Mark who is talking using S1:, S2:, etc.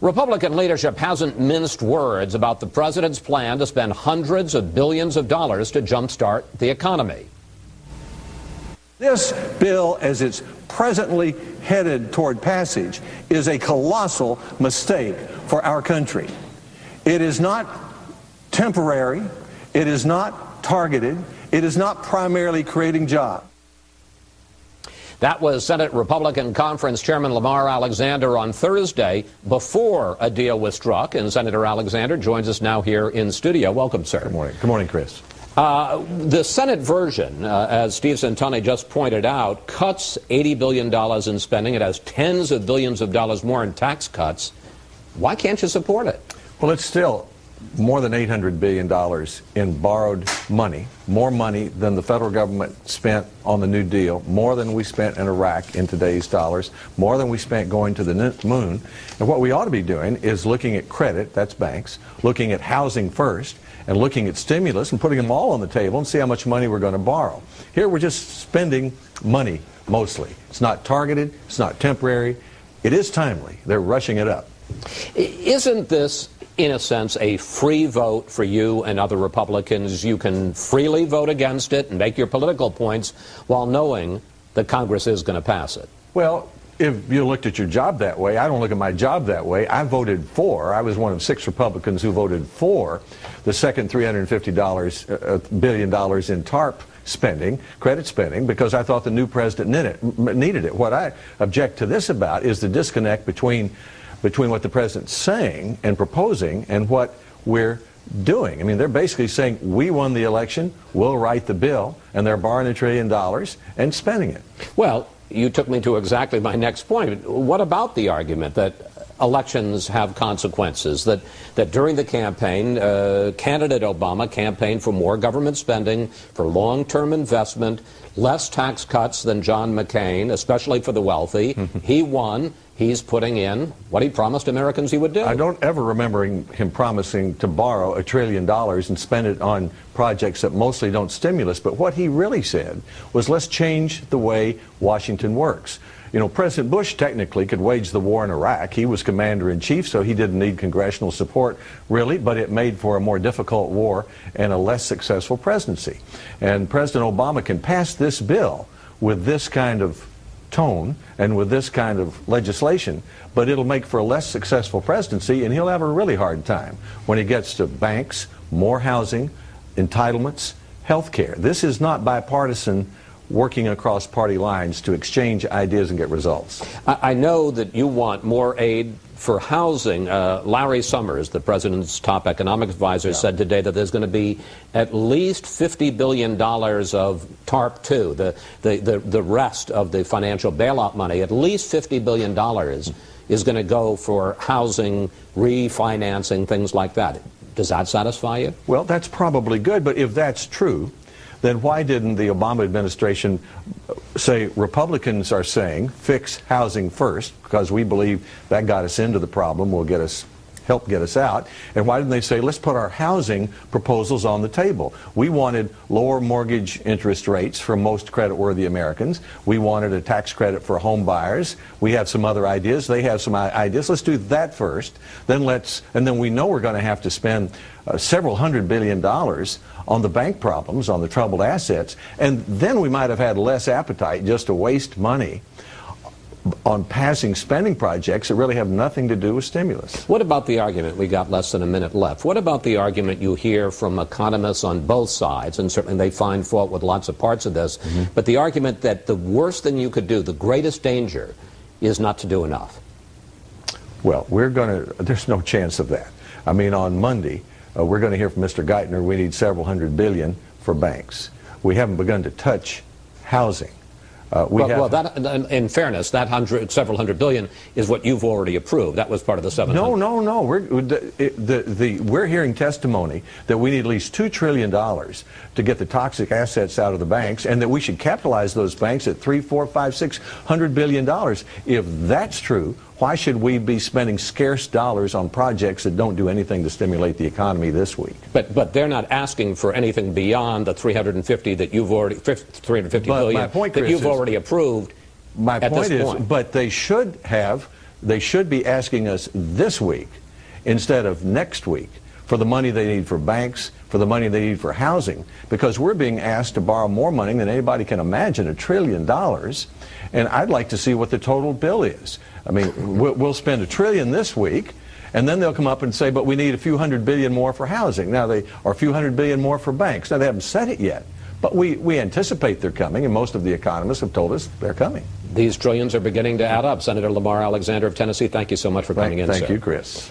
S1: Republican leadership hasn't minced words about the president's plan to spend hundreds of billions of dollars to jumpstart the economy.
S2: This bill, as it's presently headed toward passage, is a colossal mistake for our country. It is not temporary. It is not targeted. It is not primarily creating jobs.
S1: That was Senate Republican Conference Chairman Lamar Alexander on Thursday before a deal was struck. And Senator Alexander joins us now here in studio. Welcome, sir.
S3: Good morning. Good morning, Chris.
S1: The Senate version, as Steve Centani just pointed out, cuts $80 billion in spending. It has tens of billions of dollars more in tax cuts. Why can't you support it?
S3: Well, it's still more than $800 billion in borrowed money, more money than the federal government spent on the New Deal, more than we spent in Iraq in today's dollars, more than we spent going to the moon. And what we ought to be doing is looking at credit, that's banks, looking at housing first, and looking at stimulus and putting them all on the table and see how much money we're going to borrow. Here we're just spending money mostly. It's not targeted, it's not temporary, it is timely. They're rushing it up.
S1: Isn't this, in a sense, a free vote for you and other Republicans? You can freely vote against it and make your political points while knowing that Congress is going to pass it.
S3: Well, if you looked at your job that way, I don't look at my job that way. I voted for, I was one of 6 Republicans who voted for the second $350 billion in TARP spending, credit spending, because I thought the new president needed it. What I object to this about is the disconnect between what the president's saying and proposing and what we're doing. I mean, they're basically saying, we won the election, we'll write the bill, and they're borrowing $1 trillion and spending it.
S1: Well, you took me to exactly my next point. What about the argument that elections have consequences, that during the campaign, candidate Obama campaigned for more government spending, for long-term investment, less tax cuts than John McCain, especially for the wealthy. He won. He's putting in what he promised Americans he would do.
S3: I don't ever remember him promising to borrow $1 trillion and spend it on projects that mostly don't stimulus. But what he really said was, let's change the way Washington works. You know, President Bush technically could wage the war in Iraq. He was commander-in-chief, so he didn't need congressional support, really, but it made for a more difficult war and a less successful presidency. And President Obama can pass this bill with this kind of tone and with this kind of legislation, but it'll make for a less successful presidency, and he'll have a really hard time when he gets to banks, more housing, entitlements, health care. This is not bipartisan working across party lines to exchange ideas and get results.
S1: I know that you want more aid for housing. Larry Summers, the president's top economic advisor, said today that there's going to be at least $50 billion of TARP 2, the rest of the financial bailout money. At least $50 billion is going to go for housing, refinancing, things like that. Does that satisfy you?
S3: Well, that's probably good, but if that's true, then why didn't the Obama administration say Republicans are saying fix housing first, because we believe that got us into the problem, will help get us out, and why didn't they say let's put our housing proposals on the table? We wanted lower mortgage interest rates for most creditworthy Americans. We wanted a tax credit for home buyers. We have some other ideas. They have some ideas. Let's do that first. Then we know we're going to have to spend several $100 billion on the bank problems, on the troubled assets, and then we might have had less appetite just to waste money on passing spending projects that really have nothing to do with stimulus.
S1: What about the argument, we got less than a minute left, what about the argument you hear from economists on both sides, and certainly they find fault with lots of parts of this, but the argument that the worst thing you could do, the greatest danger, is not to do enough?
S3: Well, there's no chance of that. I mean, on Monday, we're going to hear from Mr. Geithner we need several $100 billion for banks. We haven't begun to touch housing.
S1: In fairness, that several hundred billion is what you've already approved. That was part of the 700.
S3: No. We're hearing testimony that we need at least $2 trillion to get the toxic assets out of the banks, and that we should capitalize those banks at $300, $400, $500, $600 billion. If that's true, why should we be spending scarce dollars on projects that don't do anything to stimulate the economy this week?
S1: But they're not asking for anything beyond the $350 that you've already $350 billion that you've already approved.
S3: My point is, but they should have they should be asking us this week instead of next week for the money they need for banks, for the money they need for housing, because we're being asked to borrow more money than anybody can imagine, $1 trillion, and I'd like to see what the total bill is. I mean, we'll spend $1 trillion this week, and then they'll come up and say, but we need a few hundred billion more for housing. Now or a few hundred billion more for banks. Now, they haven't said it yet, but we anticipate they're coming, and most of the economists have told us they're coming.
S1: These trillions are beginning to add up. Senator Lamar Alexander of Tennessee, thank you so much for coming in, sir.
S3: Thank you, Chris.